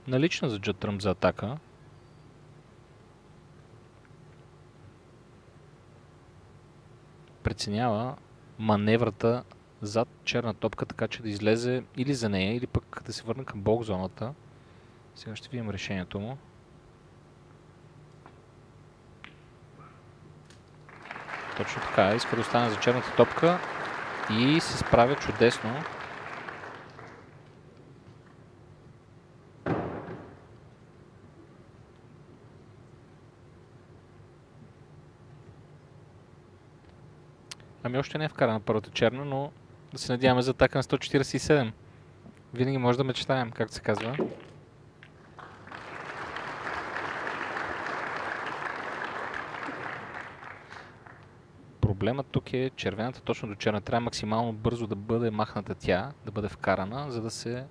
Налична за Judd Trump за атака. Преценява маневрата зад черна топка, така че да излезе или за нея, или пък да се върне към блок зоната. Сега ще видим решението му. Точно така, иска да остане за черната топка и се справя чудесно. Ами още не е вкарана първата черна, но да се надяваме за атака на 147. Винаги може да мечтаем, както се казва. Проблемът тук е червената точно до черна. Трябва максимално бързо да бъде махната тя, да бъде вкарана, за да се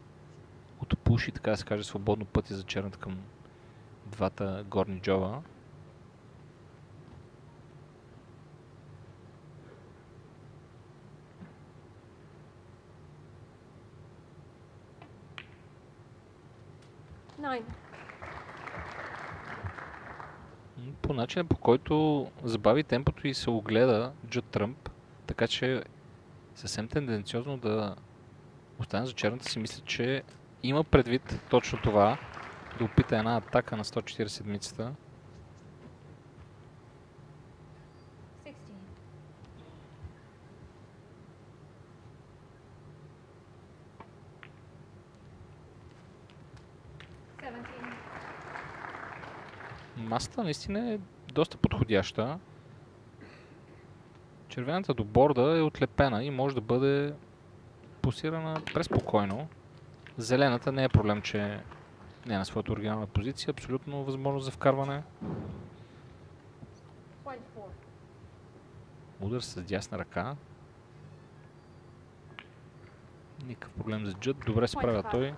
отпуши, така да се каже, свободно пътя за черната към двата горни джоба. По начина, по който забави темпото и се огледа Judd Trump, така че съвсем тенденциозно да остане за черната, си мисля, че има предвид точно това, да опита една атака на 147-цата. Масата наистина е доста подходяща. Червената до борда е отлепена и може да бъде пусирана преспокойно. Зелената не е проблем, че не е на своята оригинална позиция. Абсолютно възможност за вкарване. Удар с дясна ръка. Никакъв проблем за Judd. Добре справя той.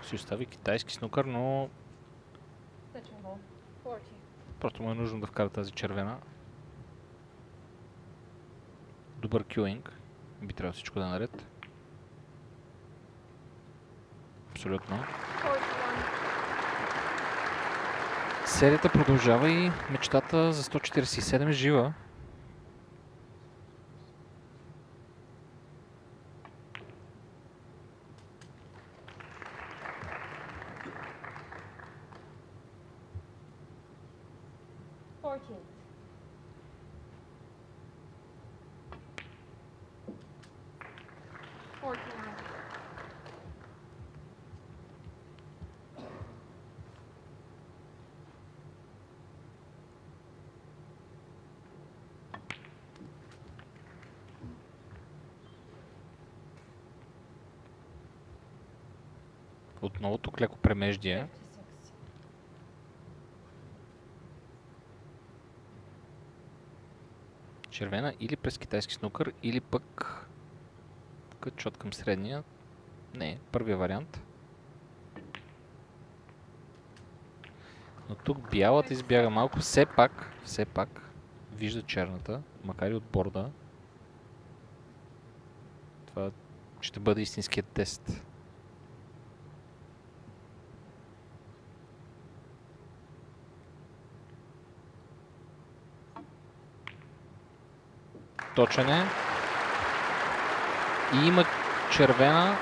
Си остави китайски снукър, но просто му е нужно да вкара тази червена. Добър кюинг. Би трябвало всичко да е наред. Абсолютно. Серията продължава и мечтата за 147 е жива. Отново тук леко премеждие. Червена или през китайски снукър, или пък кът към средния. Не, първия вариант. Но тук бялата избяга малко. Все пак вижда черната, макар и от борда. Това ще бъде истинският тест. Точен е. И има червена,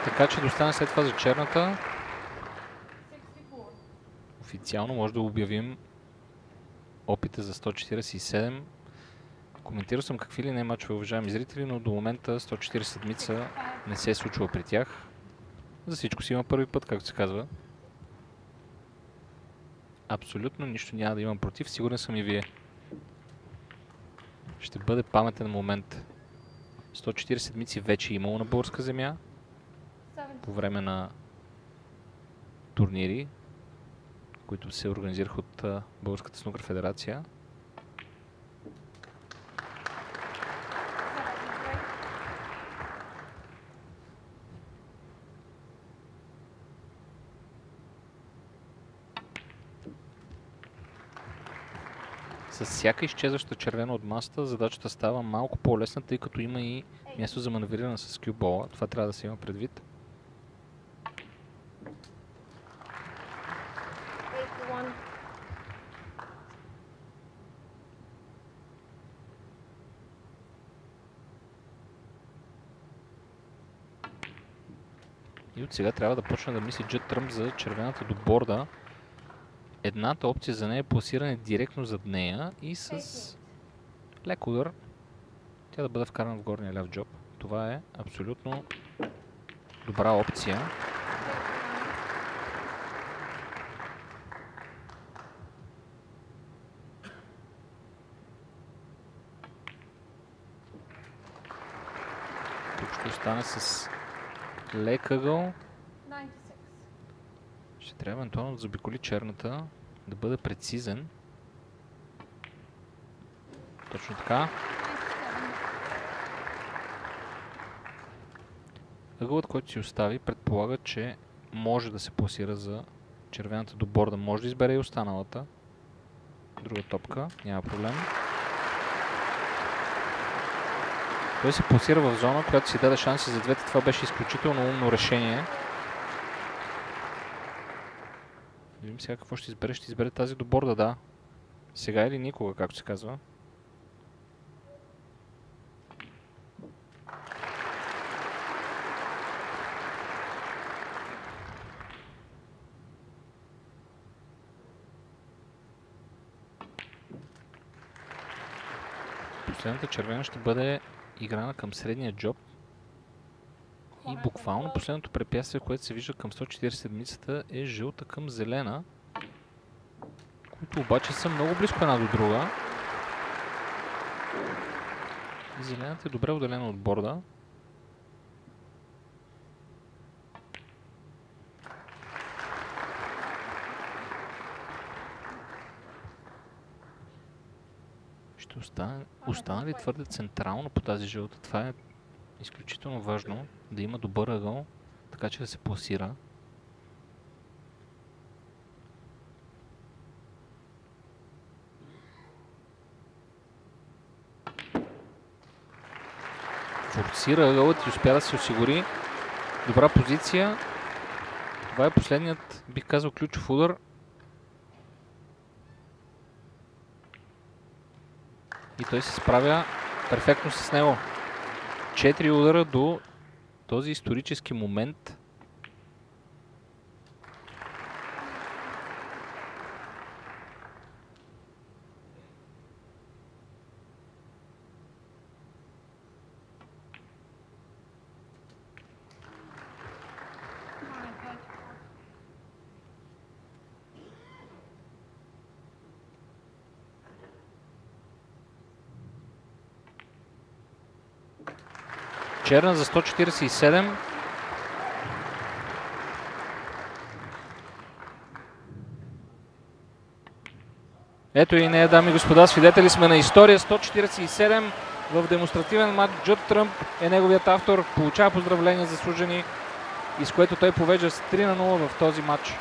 така че да остане след това за черната. Официално може да обявим опита за 147. Коментирал съм какви ли не мачове, уважаеми зрители, но до момента 147 не се е случва при тях. За всичко си има първи път, както се казва. Абсолютно нищо няма да имам против, сигурен съм и вие. Ще бъде паметен момент. 147 вече имало на българска земя по време на турнири, които се организираха от Българската снукър федерация. С всяка изчезваща червена от масата, задачата става малко по-лесна, тъй като има и място за маневриране с кюбола. Това трябва да се има предвид. И от сега трябва да почне да мисли Джет Тръмп за червената до борда. Едната опция за нея е пласиране директно зад нея и с лек удар тя да бъде вкарана в горния ляв джоб. Това е абсолютно добра опция. Тук ще остане с лек ъгъл. Ще трябва евентуално да заобиколи черната, да бъде прецизен. Точно така. Ъгълът, който си остави, предполага, че може да се пласира за червената до борда. Може да избере и останалата. Друга топка, няма проблем. Той се пласира в зона, която си даде шанси за двете. Това беше изключително умно решение. Видим сега какво ще избере. Ще избере тази до борда, да. Сега или никога, както се казва. Последната червена ще бъде играна към средния джоб. И буквално последното препятствие, което се вижда към 147-ницата е жълта към зелена, които обаче са много близко една до друга. И зелената е добре отделена от борда. Ще остане ли твърде централно по тази жълта? Това е изключително важно, да има добър ъгъл, така че да се пласира. Форсира ъгълът и успя да се осигури добра позиция. Това е последният, бих казал, ключов удар. И той се справя перфектно с него. 4 удара до този исторически момент. Черна за 147. Ето и нея, дами и господа, свидетели сме на история. 147 в демонстративен матч. Джуд Тръмп е неговият автор. Получава поздравления заслужени, и с което той повежда с 3-0 в този матч.